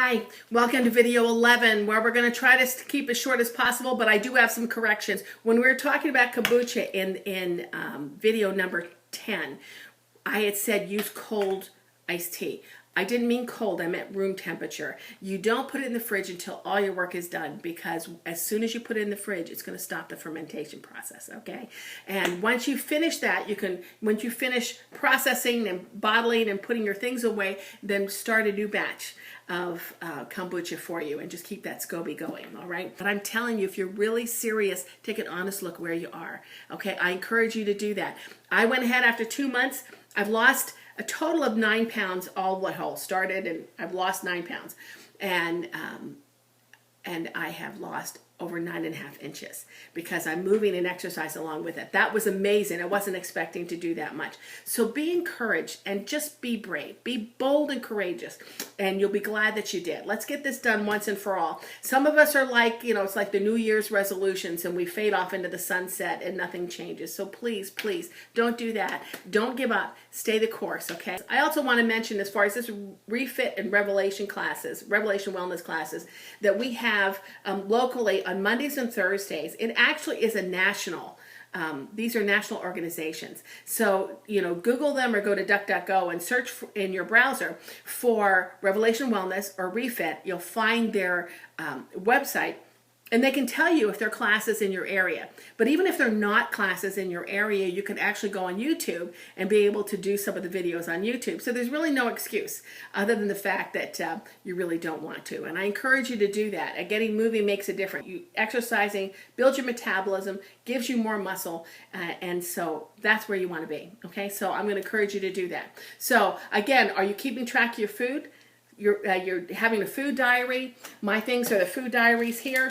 Hi, welcome to video 11, where we're going to try to keep as short as possible, but I do have some corrections. When we were talking about kombucha in video number 10, I had said use cold iced tea. I didn't mean cold, I meant room temperature. You don't put it in the fridge until all your work is done, because as soon as you put it in the fridge, it's going to stop the fermentation process, okay? And once you finish that, once you finish processing and bottling and putting your things away, then start a new batch of kombucha for you and just keep that SCOBY going, all right? But I'm telling you, if you're really serious, take an honest look where you are, okay? I encourage you to do that. I went ahead after 2 months. I've lost a total of 9 pounds all the whole started, and I've lost 9 pounds. And I have lost over 9.5 inches because I'm moving and exercise along with it. That was amazing. I wasn't expecting to do that much. So be encouraged and just be brave. Be bold and courageous, and you'll be glad that you did. Let's get this done once and for all. Some of us are like, it's like the New Year's resolutions, and we fade off into the sunset and nothing changes. So please, please don't do that. Don't give up. Stay the course, okay? I also want to mention, as far as this refit and revelation wellness classes that we have locally on Mondays and Thursdays. It actually is a national, these are national organizations. So, Google them or go to DuckDuckGo and search in your browser for Revelation Wellness or Refit. You'll find their website, and they can tell you if they're classes in your area. But even if they're not classes in your area, you can actually go on YouTube and be able to do some of the videos on YouTube. So there's really no excuse other than the fact that you really don't want to. And I encourage you to do that. Getting moving makes a difference. Exercising builds your metabolism, gives you more muscle, and so that's where you want to be. Okay, so I'm going to encourage you to do that. So again, are you keeping track of your food? You're having a food diary. My things are the food diaries here.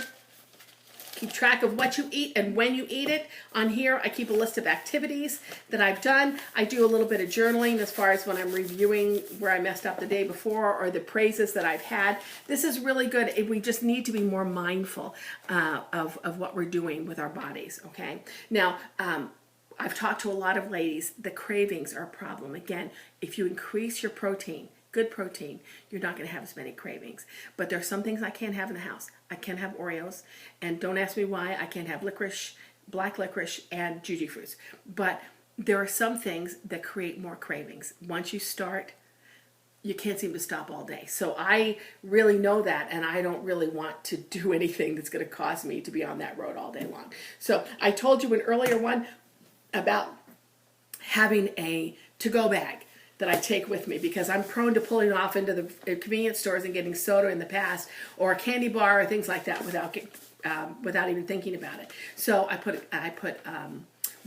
Keep track of what you eat and when you eat it. On here, I keep a list of activities that I've done. I do a little bit of journaling as far as when I'm reviewing where I messed up the day before or the praises that I've had. This is really good. We just need to be more mindful of what we're doing with our bodies, okay? Now, I've talked to a lot of ladies. The cravings are a problem. Again, if you increase your protein, good protein, you're not going to have as many cravings. But there are some things I can't have in the house. I can't have Oreos, and don't ask me why. I can't have licorice, black licorice, and juji fruits. But there are some things that create more cravings. Once you start, you can't seem to stop all day. So I really know that, and I don't really want to do anything that's going to cause me to be on that road all day long. So I told you an earlier one about having a to-go bag that I take with me, because I'm prone to pulling off into the convenience stores and getting soda in the past, or a candy bar or things like that without even thinking about it. So I put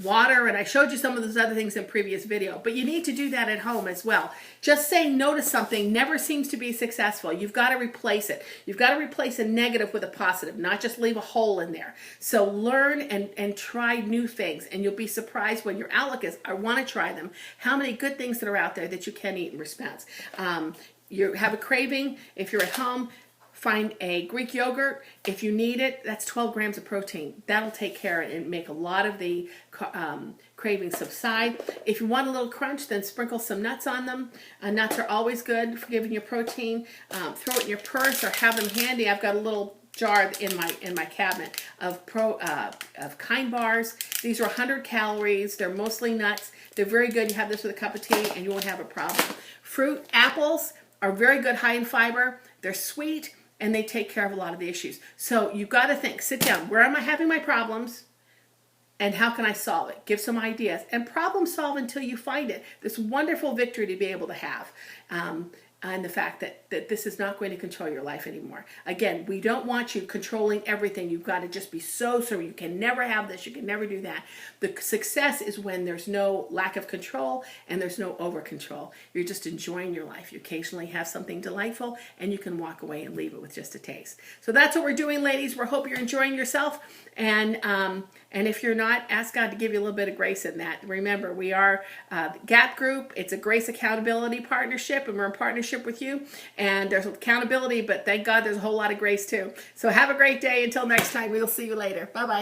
water, and I showed you some of those other things in previous video, but you need to do that at home as well. Just saying no to something never seems to be successful. You've got to replace it. You've got to replace a negative with a positive, not just leave a hole in there. So learn and try new things, and you'll be surprised when your outlook is, I want to try them, how many good things that are out there that you can eat in response. You have a craving, if you're at home, find a Greek yogurt. If you need it, that's 12 grams of protein. That'll take care of it and make a lot of the cravings subside. If you want a little crunch, then sprinkle some nuts on them. Nuts are always good for giving you protein. Throw it in your purse or have them handy. I've got a little jar in my cabinet of Kind bars. These are 100 calories. They're mostly nuts. They're very good. You have this with a cup of tea and you won't have a problem. Fruit, apples are very good, high in fiber. They're sweet, and they take care of a lot of the issues. So you've got to think, sit down, where am I having my problems, and how can I solve it? Give some ideas, and problem solve until you find it. This wonderful victory to be able to have. And the fact that this is not going to control your life anymore. Again, we don't want you controlling everything. You've got to just be so you can never have this, you can never do that. The success is when there's no lack of control and there's no over control. You're just enjoying your life. You occasionally have something delightful, and you can walk away and leave it with just a taste. So that's what we're doing, ladies. We hope you're enjoying yourself, and if you're not, ask God to give you a little bit of grace in that. Remember, we are GAP Group. It's a Grace Accountability Partnership, and we're in partnership with you. And there's accountability, but thank God there's a whole lot of grace too. So have a great day. Until next time, we'll see you later. Bye-bye.